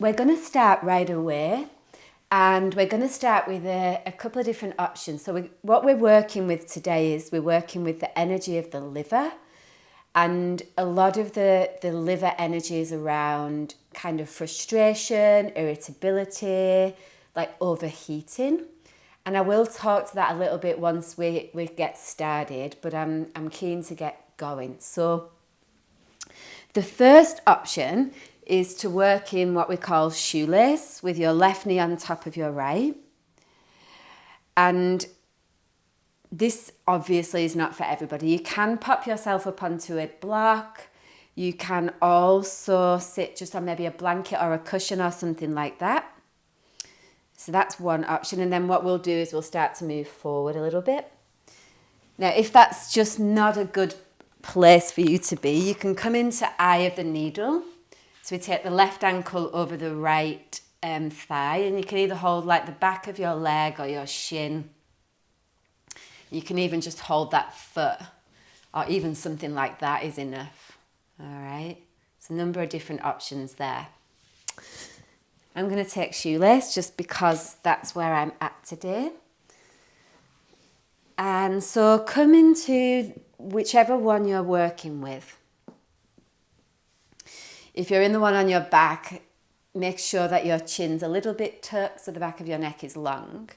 we're going to start right away, and we're going to start with a couple of different options. So what we're working with today is we're working with the energy of the liver, and a lot of the liver energy is around kind of frustration, irritability, like overheating. And I will talk to that a little bit once we get started, but I'm keen to get going. So the first option is to work in what we call shoelace with your left knee on top of your right. And this obviously is not for everybody. You can pop yourself up onto a block. You can also sit just on maybe a blanket or a cushion or something like that. So that's one option. And then what we'll do is we'll start to move forward a little bit. Now, if that's just not a good place for you to be, you can come into eye of the needle. So we take the left ankle over the right thigh, and you can either hold like the back of your leg or your shin. You can even just hold that foot, or even something like that is enough. All right, there's a number of different options there. I'm going to take shoelace just because that's where I'm at today. And so come into whichever one you're working with. If you're in the one on your back, make sure that your chin's a little bit tucked so the back of your neck is long.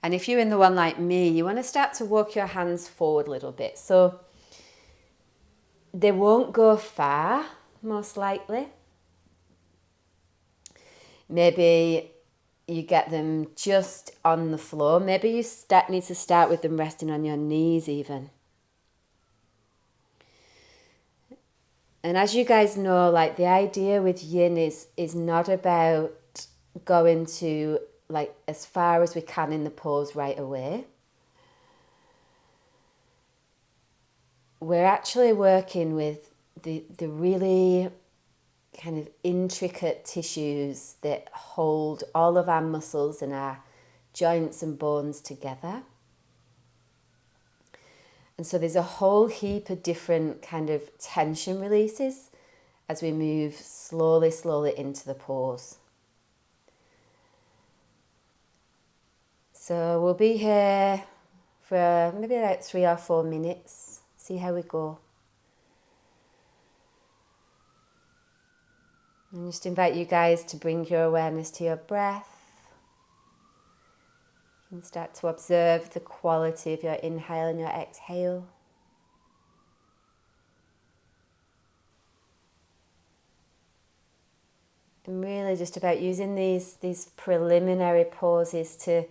And if you're in the one like me, you want to start to walk your hands forward a little bit. So they won't go far, most likely. Maybe you get them just on the floor. Maybe you need to start with them resting on your knees even. And as you guys know, like the idea with yin is not about going to like as far as we can in the pose right away. We're actually working with the really kind of intricate tissues that hold all of our muscles and our joints and bones together. And so there's a whole heap of different kind of tension releases as we move slowly into the pose. So we'll be here for maybe like 3 or 4 minutes, see how we go. And just invite you guys to bring your awareness to your breath. You can start to observe the quality of your inhale and your exhale. And really just about using these preliminary pauses to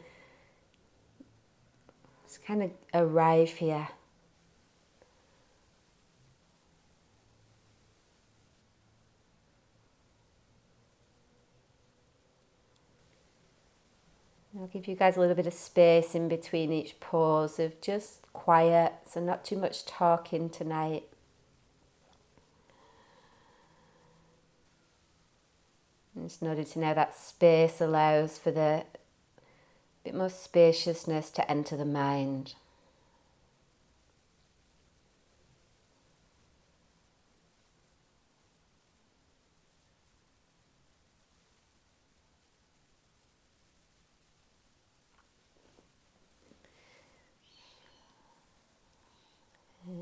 just kind of arrive here. I'll give you guys a little bit of space in between each pause of just quiet, so not too much talking tonight. And just noticing how that space allows for the bit more spaciousness to enter the mind.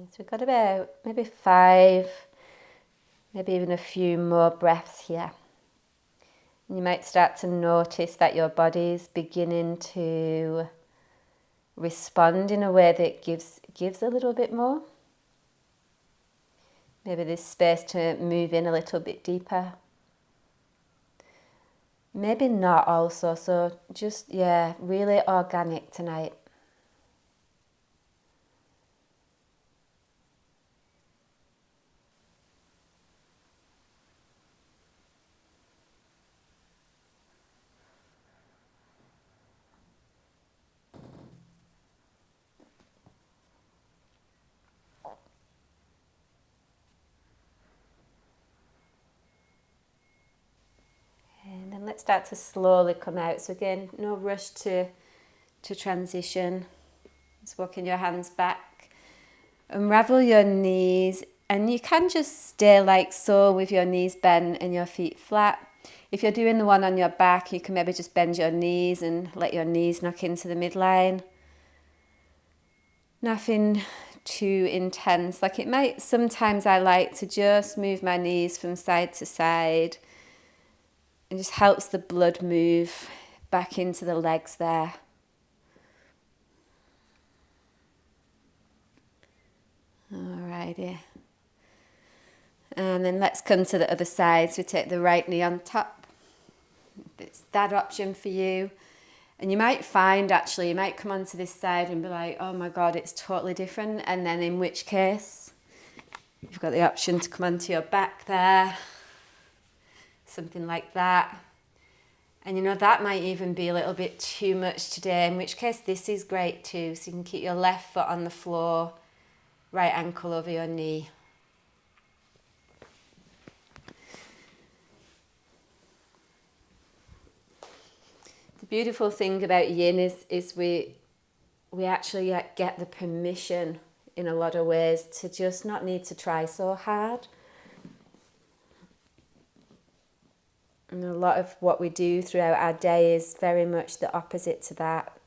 So we've got about maybe 5, maybe even a few more breaths here. And you might start to notice that your body is beginning to respond in a way that gives a little bit more. Maybe there's space to move in a little bit deeper. Maybe not also, so just, really organic tonight. And then let's start to slowly come out. So again, no rush to transition. Just walking your hands back. Unravel your knees, and you can just stay like so with your knees bent and your feet flat. If you're doing the one on your back, you can maybe just bend your knees and let your knees knock into the midline. Nothing too intense. Like it might, sometimes I like to just move my knees from side to side. It just helps the blood move back into the legs there. Alrighty. And then let's come to the other side. So we take the right knee on top. If it's that option for you. And you might find actually, you might come onto this side and be like, oh my God, it's totally different. And then in which case, you've got the option to come onto your back there. Something like that. And you know, that might even be a little bit too much today, in which case this is great too. So you can keep your left foot on the floor, right ankle over your knee. The beautiful thing about yin is we actually get the permission in a lot of ways to just not need to try so hard. And a lot of what we do throughout our day is very much the opposite to that.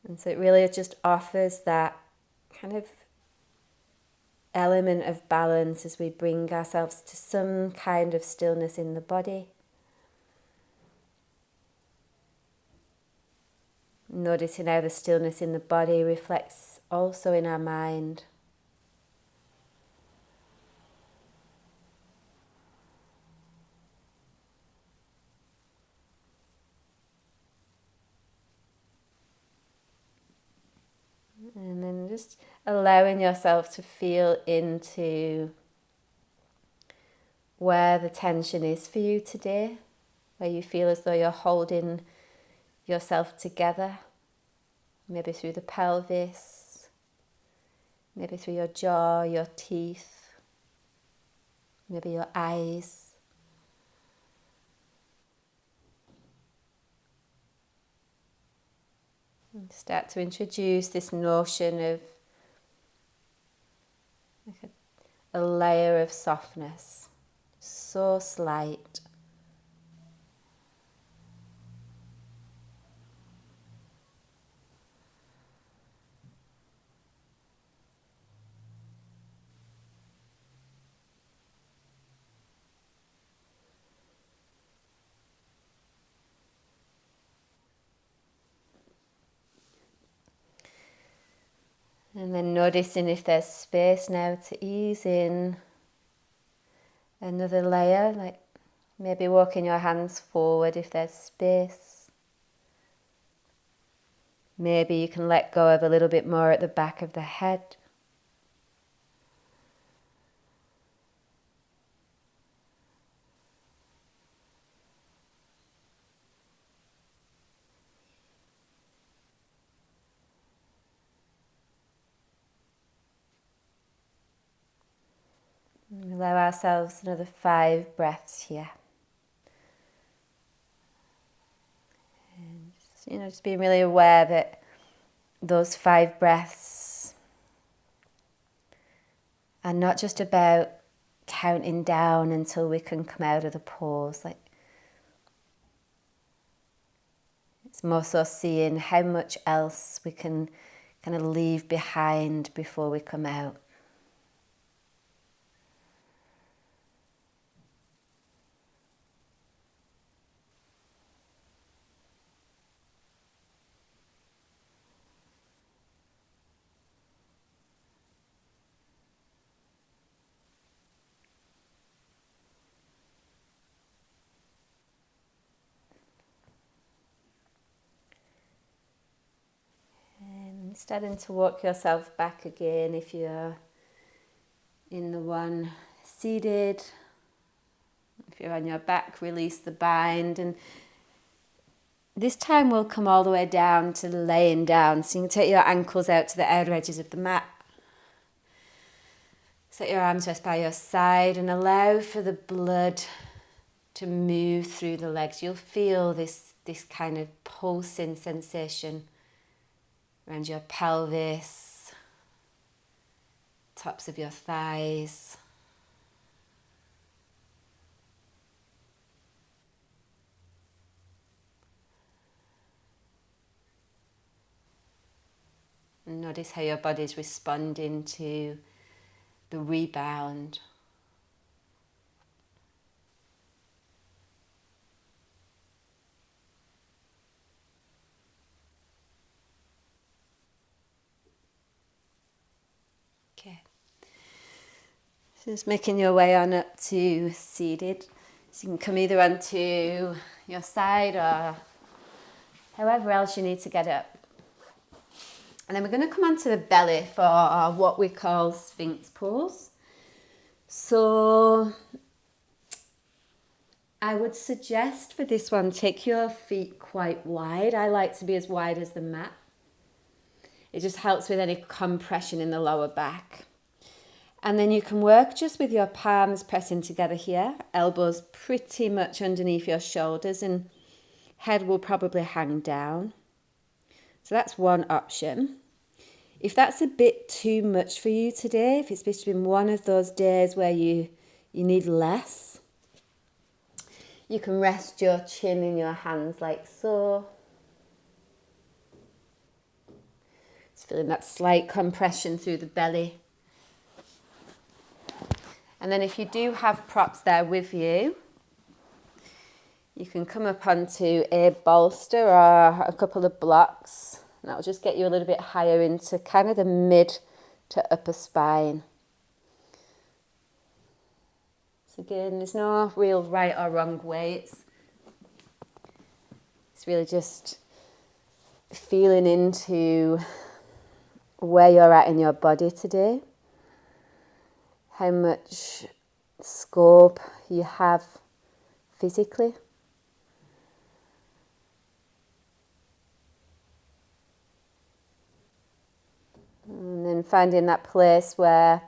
And so it really just offers that kind of element of balance as we bring ourselves to some kind of stillness in the body. Noticing how the stillness in the body reflects also in our mind. And then just allowing yourself to feel into where the tension is for you today, where you feel as though you're holding yourself together, maybe through the pelvis, maybe through your jaw, your teeth, maybe your eyes. And start to introduce this notion of like a layer of softness, so slight. And then noticing if there's space now to ease in another layer, like maybe walking your hands forward if there's space. Maybe you can let go of a little bit more at the back of the head. And allow ourselves another 5 breaths here. And just being really aware that those 5 breaths are not just about counting down until we can come out of the pause. Like it's more so seeing how much else we can kind of leave behind before we come out. Starting to walk yourself back again if you're in the one seated. If you're on your back, release the bind. And this time we'll come all the way down to laying down. So you can take your ankles out to the outer edges of the mat. Set your arms rest by your side and allow for the blood to move through the legs. You'll feel this kind of pulsing sensation around your pelvis, tops of your thighs. And notice how your body's responding to the rebound. Okay. Just making your way on up to seated. So you can come either onto your side or however else you need to get up. And then we're going to come onto the belly for what we call Sphinx pose. So I would suggest for this one, take your feet quite wide. I like to be as wide as the mat. It just helps with any compression in the lower back. And then you can work just with your palms pressing together here, elbows pretty much underneath your shoulders, and head will probably hang down. So that's one option. If that's a bit too much for you today, if it's been one of those days where you need less, you can rest your chin in your hands like so. Just feeling that slight compression through the belly. And then if you do have props there with you, you can come up onto a bolster or a couple of blocks. And that'll just get you a little bit higher into kind of the mid to upper spine. So again, there's no real right or wrong way. It's really just feeling into where you're at in your body today. How much scope you have physically. And then finding that place where,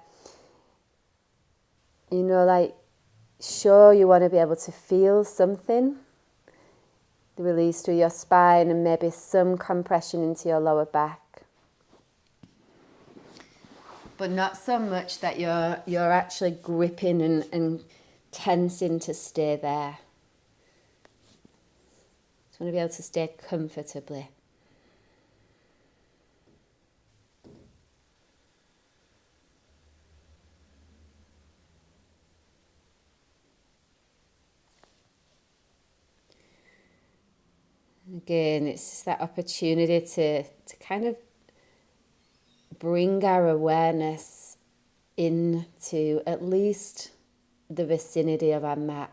like, sure, you want to be able to feel something. The release through your spine and maybe some compression into your lower back. But not so much that you're actually gripping and tensing to stay there. Just want to be able to stay comfortably. Again, it's just that opportunity to kind of bring our awareness into at least the vicinity of our mat.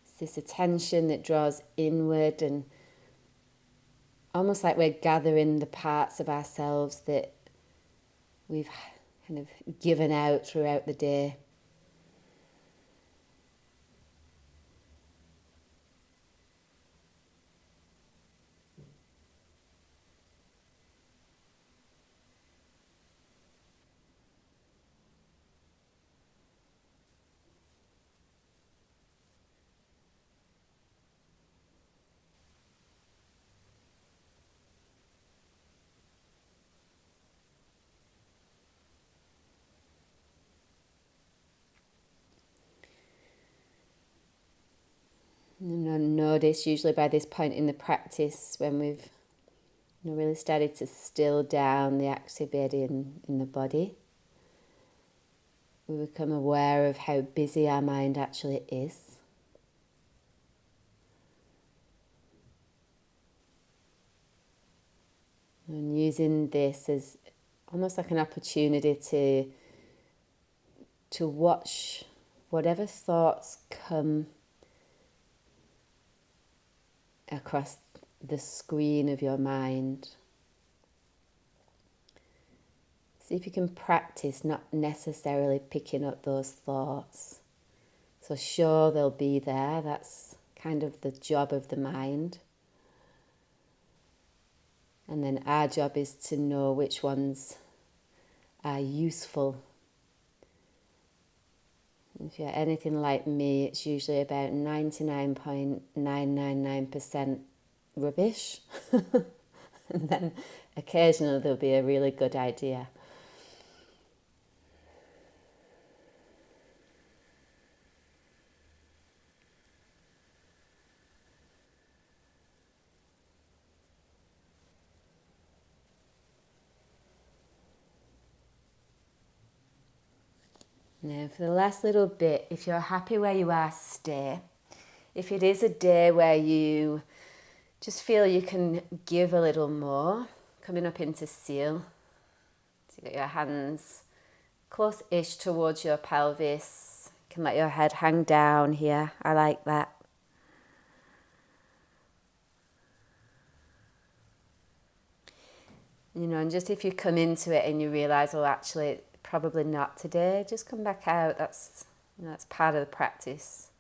It's this attention that draws inward and almost like we're gathering the parts of ourselves that we've kind of given out throughout the day. And I notice usually by this point in the practice when we've really started to still down the activity in the body, we become aware of how busy our mind actually is. And using this as almost like an opportunity to watch whatever thoughts come across the screen of your mind. See if you can practice not necessarily picking up those thoughts. So sure, they'll be there. That's kind of the job of the mind. And then our job is to know which ones are useful. If you're anything like me, it's usually about 99.999% rubbish. And then occasionally there'll be a really good idea. Now for the last little bit, if you're happy where you are, stay. If it is a day where you just feel you can give a little more, coming up into seal. So you got your hands close-ish towards your pelvis. You can let your head hang down here. I like that. And just if you come into it and you realise, well, actually, probably not today, just come back out. That's part of the practice.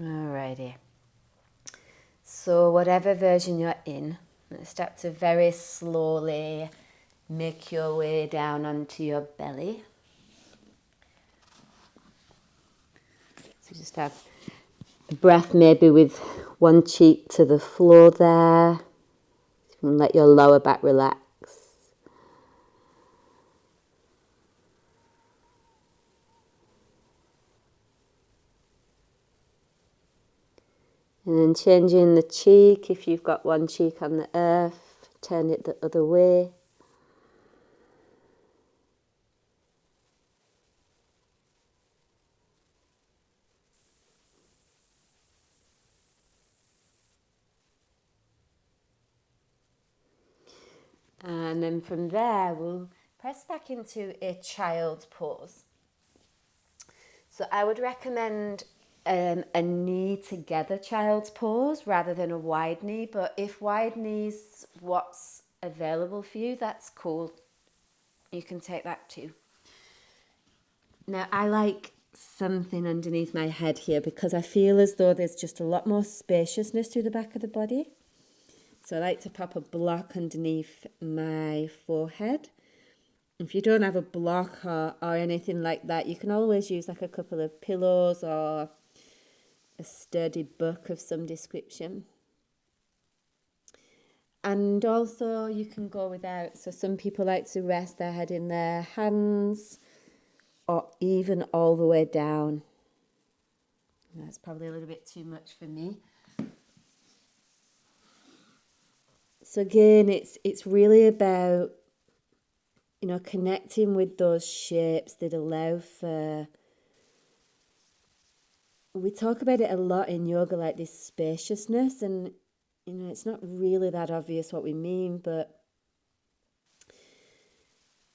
Alrighty. So whatever version you're in, start to very slowly make your way down onto your belly. So just have a breath maybe with one cheek to the floor there. You can let your lower back relax. And then changing the cheek, if you've got one cheek on the earth, turn it the other way. And then from there, we'll press back into a child's pose. So I would recommend a knee together child's pose rather than a wide knee. But if wide knee's what's available for you, that's cool. You can take that too. Now I like something underneath my head here because I feel as though there's just a lot more spaciousness through the back of the body. So I like to pop a block underneath my forehead. If you don't have a block or anything like that, you can always use like a couple of pillows or a sturdy book of some description. And also you can go without. So some people like to rest their head in their hands or even all the way down. That's probably a little bit too much for me. So again, it's really about, connecting with those shapes that allow for... We talk about it a lot in yoga, like this spaciousness, and, it's not really that obvious what we mean, but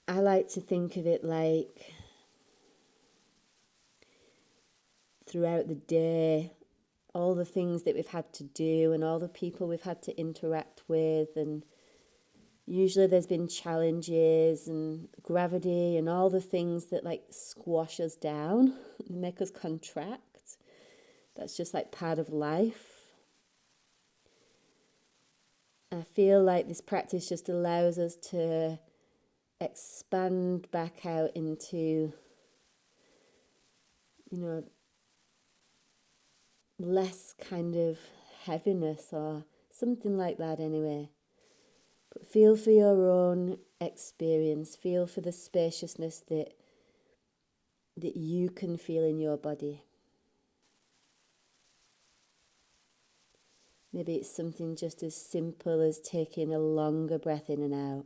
I like to think of it like throughout the day, all the things that we've had to do and all the people we've had to interact with, and usually there's been challenges and gravity and all the things that like squash us down and make us contract. That's just like part of life. I feel like this practice just allows us to expand back out into, less kind of heaviness or something like that anyway. But feel for your own experience. Feel for the spaciousness that you can feel in your body. Maybe it's something just as simple as taking a longer breath in and out.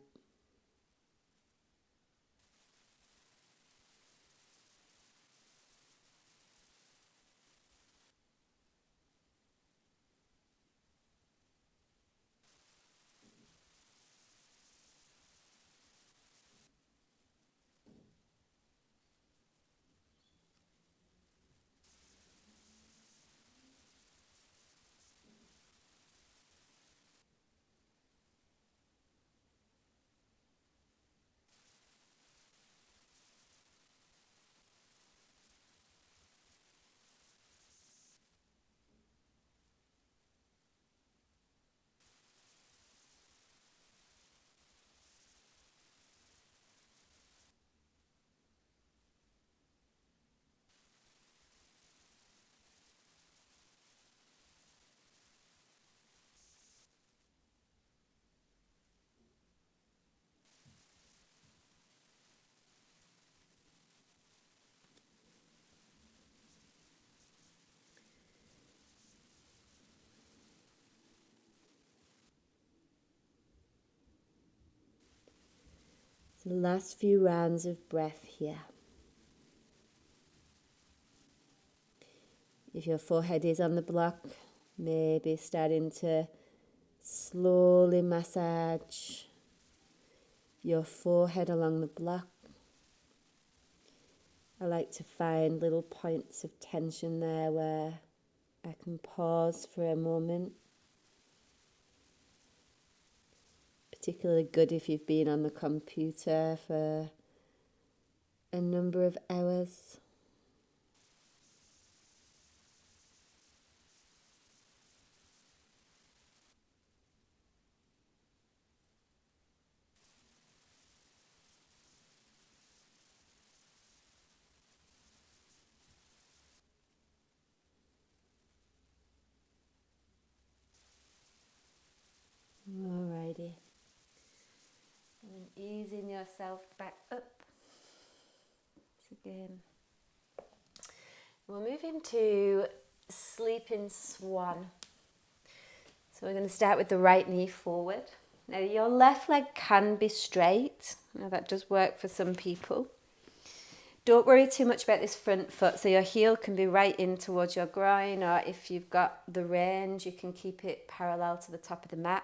The last few rounds of breath here. If your forehead is on the block, maybe starting to slowly massage your forehead along the block. I like to find little points of tension there where I can pause for a moment. Particularly good if you've been on the computer for a number of hours. Alrighty. And then easing yourself back up. Again. We'll move into sleeping swan. So we're going to start with the right knee forward. Now your left leg can be straight. Now that does work for some people. Don't worry too much about this front foot. So your heel can be right in towards your groin, or if you've got the range, you can keep it parallel to the top of the mat.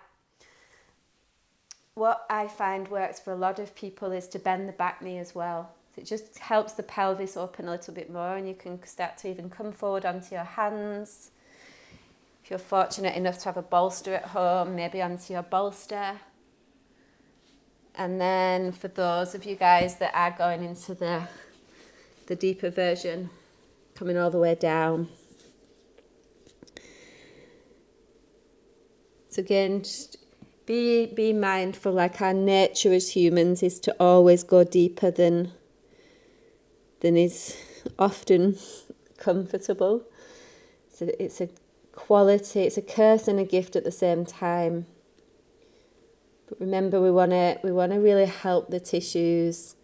What I find works for a lot of people is to bend the back knee as well. So it just helps the pelvis open a little bit more, and you can start to even come forward onto your hands. If you're fortunate enough to have a bolster at home, maybe onto your bolster. And then for those of you guys that are going into the deeper version, coming all the way down. So again, just be mindful, like our nature as humans is to always go deeper than is often comfortable. So it's a quality, it's a curse and a gift at the same time. But remember, we want to really help the tissues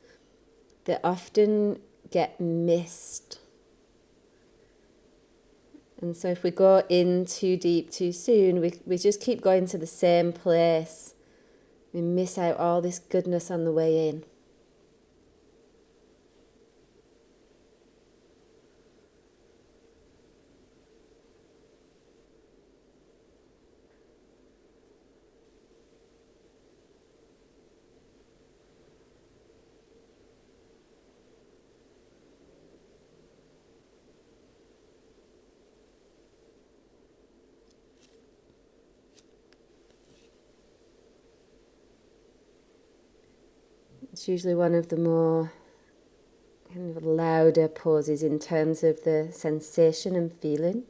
that often get missed. And so if we go in too deep too soon, we just keep going to the same place. We miss out all this goodness on the way in. It's usually one of the more kind of louder poses in terms of the sensation and feeling.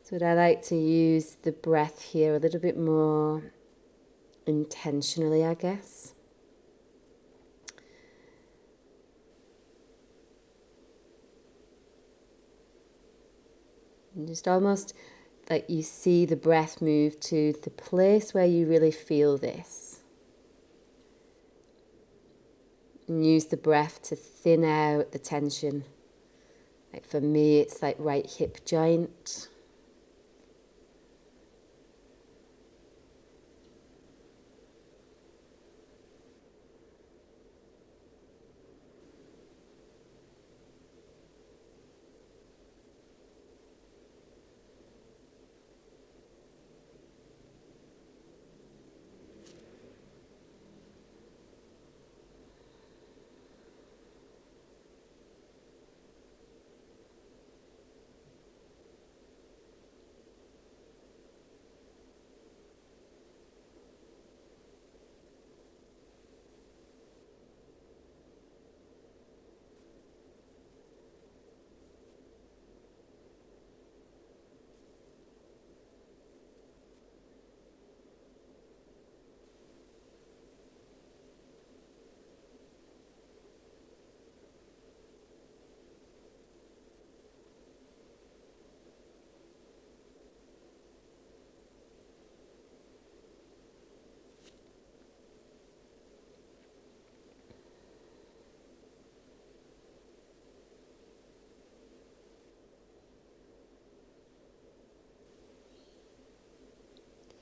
So I like to use the breath here a little bit more intentionally, I guess. And just almost like you see the breath move to the place where you really feel this. And use the breath to thin out the tension. Like for me, it's like right hip joint.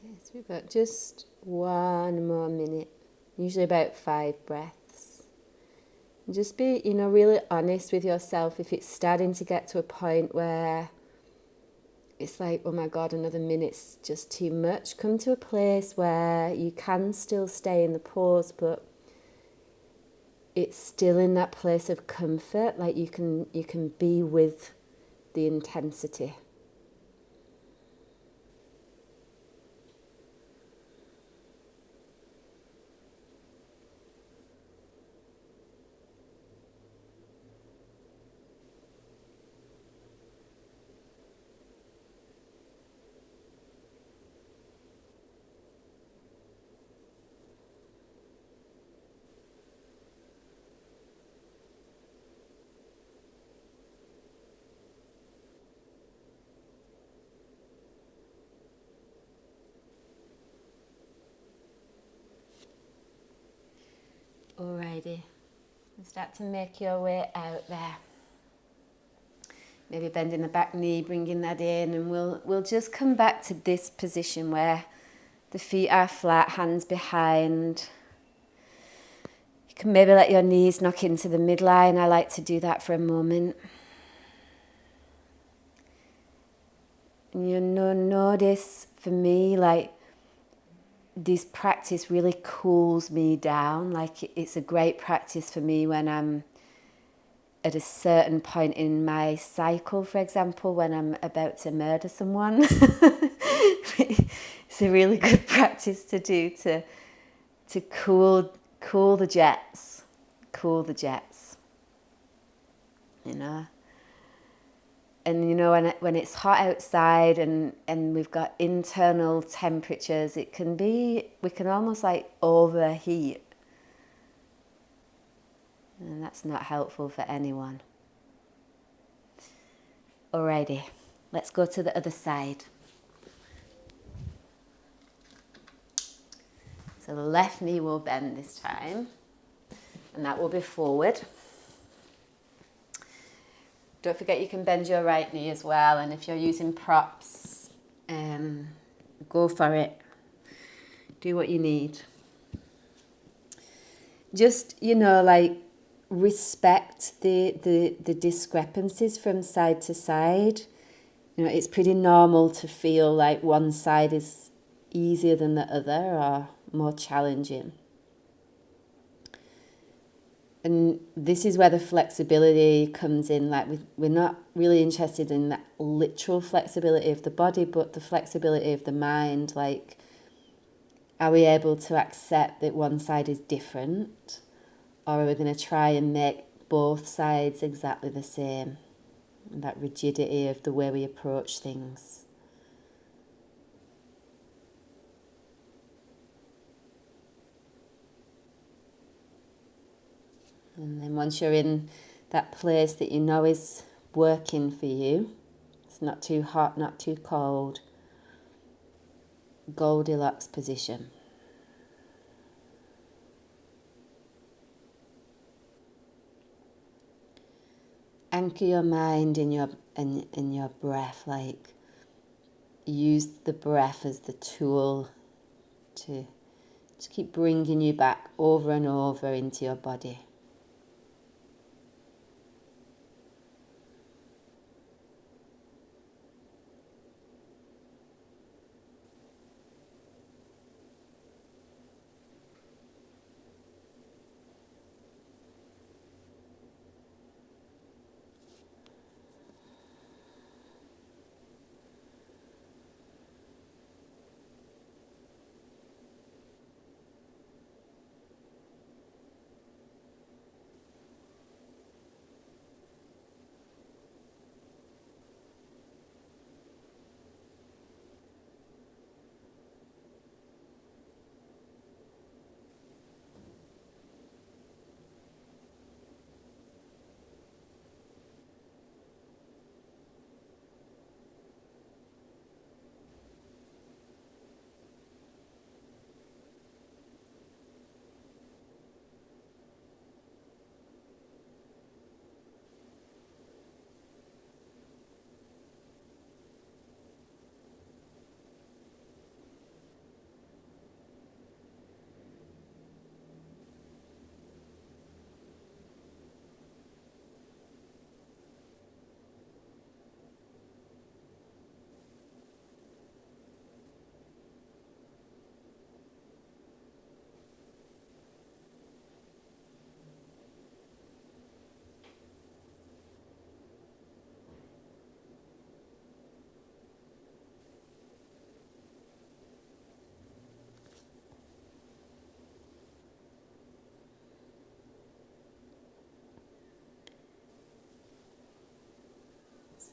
Yes, we've got just one more minute. usually about 5 breaths. And just be, really honest with yourself if it's starting to get to a point where it's like, oh my God, another minute's just too much. Come to a place where you can still stay in the pause, but it's still in that place of comfort, like you can be with the intensity. Alrighty, start to make your way out there. Maybe bending the back knee, bringing that in, and we'll just come back to this position where the feet are flat, hands behind. You can maybe let your knees knock into the midline. I like to do that for a moment. And notice for me, like, this practice really cools me down. Like, it's a great practice for me when I'm at a certain point in my cycle, for example, when I'm about to murder someone. It's a really good practice to do to cool the jets. Cool the jets. And when it's hot outside and we've got internal temperatures, we can almost like overheat. And that's not helpful for anyone. Alrighty, let's go to the other side. So the left knee will bend this time, and that will be forward. Don't forget you can bend your right knee as well, and if you're using props, go for it. Do what you need. Just, respect the discrepancies from side to side. It's pretty normal to feel like one side is easier than the other or more challenging. And this is where the flexibility comes in. Like, we're not really interested in that literal flexibility of the body, but the flexibility of the mind. Like, are we able to accept that one side is different? Or are we going to try and make both sides exactly the same? That rigidity of the way we approach things. And then once you're in that place that you know is working for you, it's not too hot, not too cold, Goldilocks position. Anchor your mind in your breath, like use the breath as the tool to keep bringing you back over and over into your body.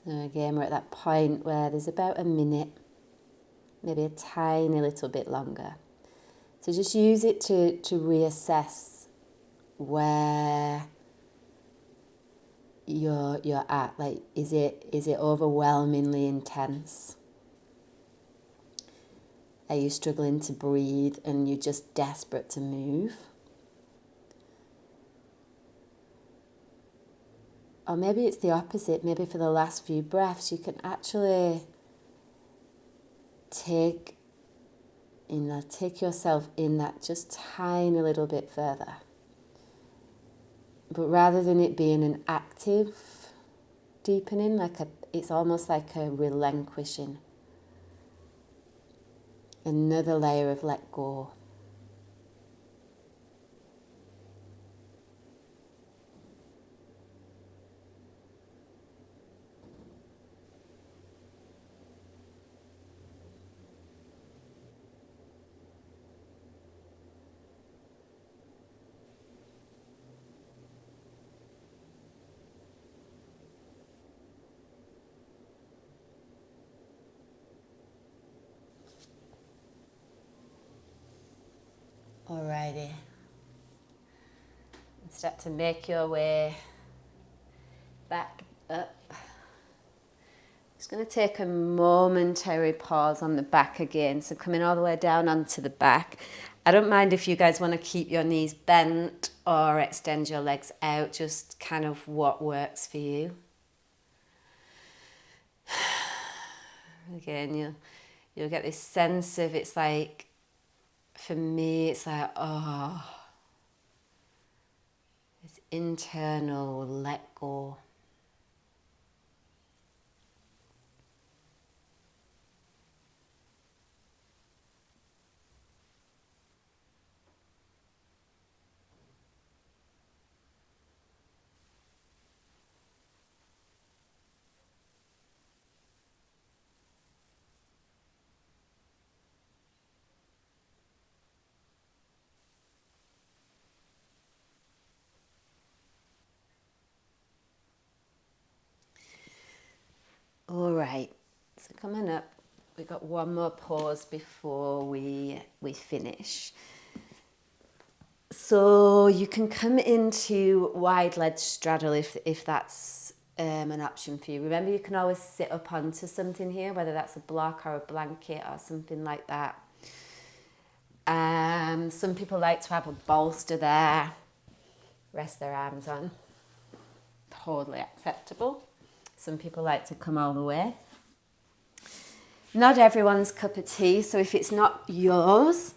So again, we're at that point where there's about a minute, maybe a tiny little bit longer. So just use it to reassess where you're at. Like, is it overwhelmingly intense? Are you struggling to breathe and you're just desperate to move? Or maybe it's the opposite. Maybe for the last few breaths you can actually take yourself in that just tiny little bit further. But rather than it being an active deepening, it's almost like a relinquishing. Another layer of let go. Alrighty. Start to make your way back up. Just going to take a momentary pause on the back again. So coming all the way down onto the back. I don't mind if you guys want to keep your knees bent or extend your legs out, just kind of what works for you. Again, you'll get this sense of, it's like, for me, it's like, this internal let go. All right, so coming up, we've got one more pause before we finish. So you can come into wide leg straddle if that's an option for you. Remember, you can always sit up onto something here, whether that's a block or a blanket or something like that. Some people like to have a bolster there, rest their arms on. Totally acceptable. Some people like to come all the way. Not everyone's cup of tea, so if it's not yours,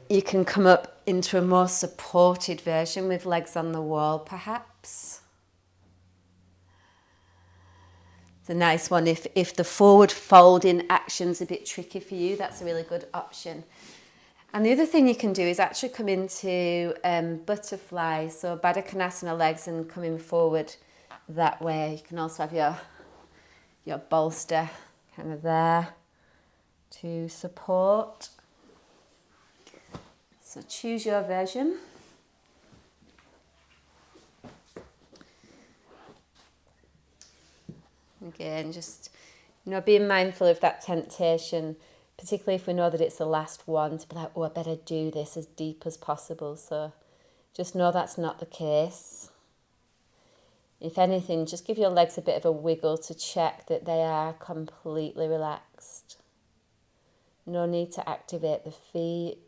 you can come up into a more supported version with legs on the wall, perhaps. It's a nice one. If the forward folding action's a bit tricky for you, that's a really good option. And the other thing you can do is actually come into butterfly, so Baddha Konasana legs and coming forward that way. You can also have your bolster kind of there to support. So choose your version. Again, just being mindful of that temptation, particularly if we know that it's the last one, to be like, I better do this as deep as possible. So just know that's not the case. If anything, just give your legs a bit of a wiggle to check that they are completely relaxed. No need to activate the feet.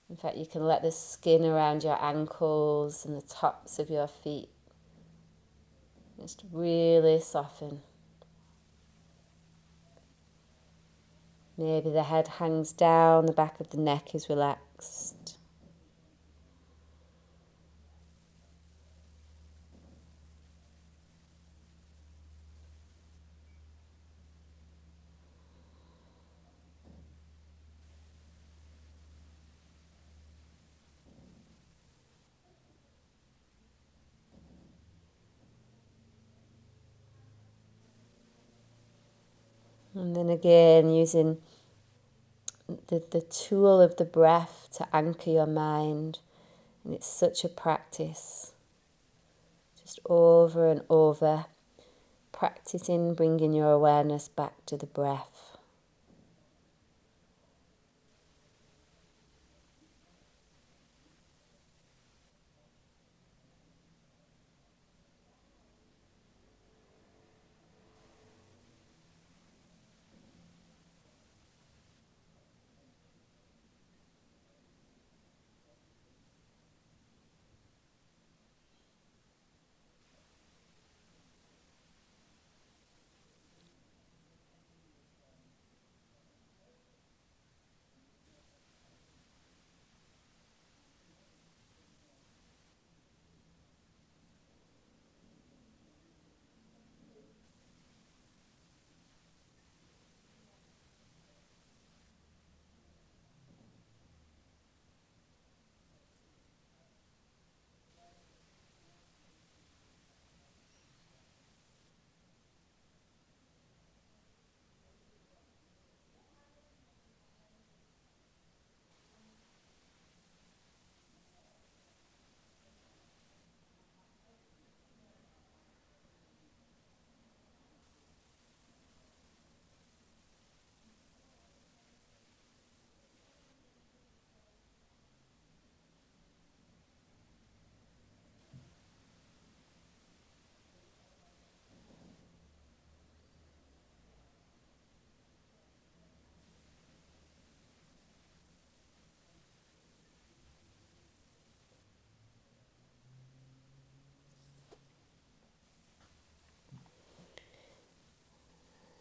In fact, you can let the skin around your ankles and the tops of your feet just really soften. Maybe the head hangs down, the back of the neck is relaxed. And then again, using the tool of the breath to anchor your mind. And it's such a practice. Just over and over. practicing bringing your awareness back to the breath.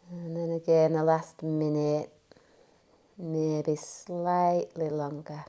And then again, the last minute, maybe slightly longer.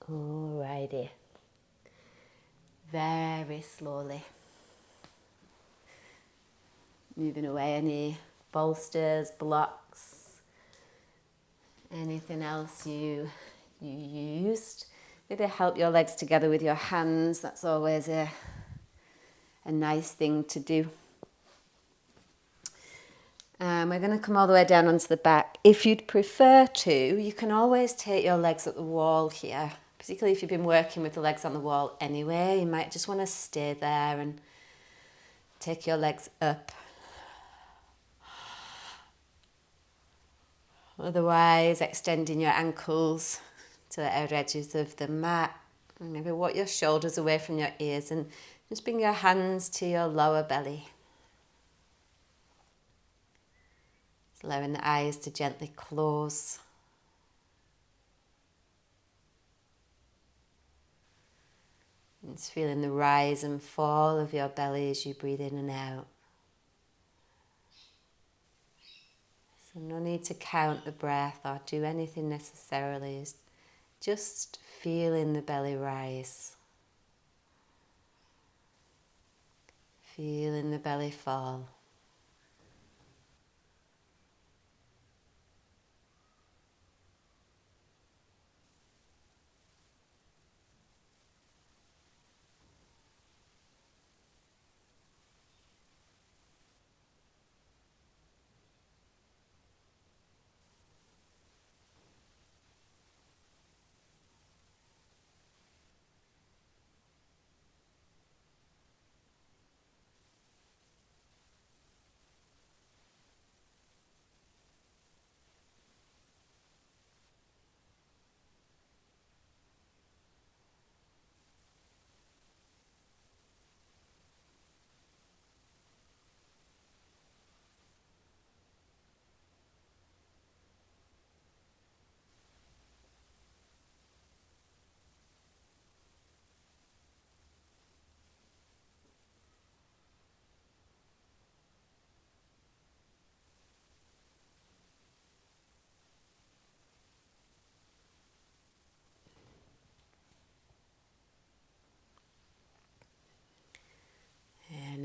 Alrighty. Very slowly. Moving away any bolsters, blocks, anything else you used. Maybe help your legs together with your hands. That's always a nice thing to do. We're going to come all the way down onto the back. If you'd prefer to, you can always take your legs at the wall here. Particularly if you've been working with the legs on the wall anyway, you might just want to stay there and take your legs up. Otherwise, extending your ankles to the outer edges of the mat. And maybe walk your shoulders away from your ears and just bring your hands to your lower belly. Just allowing the eyes to gently close. And just feeling the rise and fall of your belly as you breathe in and out. So no need to count the breath or do anything necessarily. Just feeling the belly rise. Feeling the belly fall.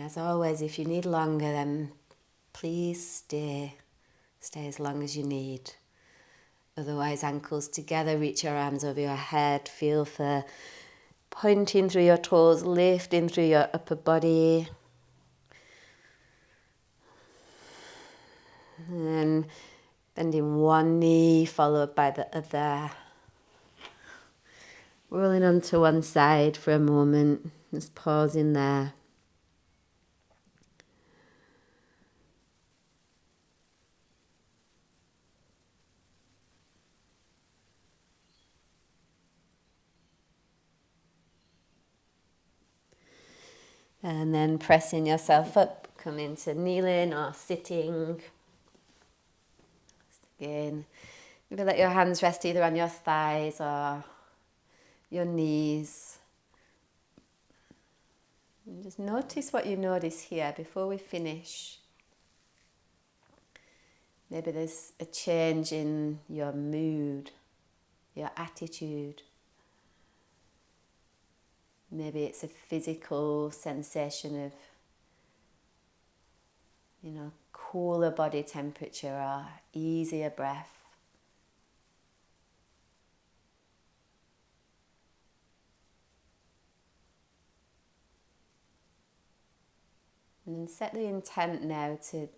as always, if you need longer, then please stay. Stay as long as you need. Otherwise, ankles together, reach your arms over your head. Feel for pointing through your toes, lifting through your upper body. And bending one knee, followed by the other. Rolling onto one side for a moment. Just pausing there. And then pressing yourself up, come into kneeling or sitting. Again, maybe let your hands rest either on your thighs or your knees. And just notice what you notice here before we finish. Maybe there's a change in your mood, your attitude. Maybe it's a physical sensation of, cooler body temperature or easier breath. And then set the intent now to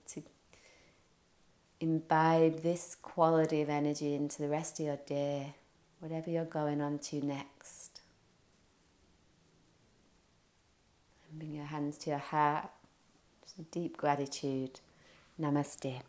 imbibe this quality of energy into the rest of your day, whatever you're going on to next. And bring your hands to your heart. Some deep gratitude. Namaste.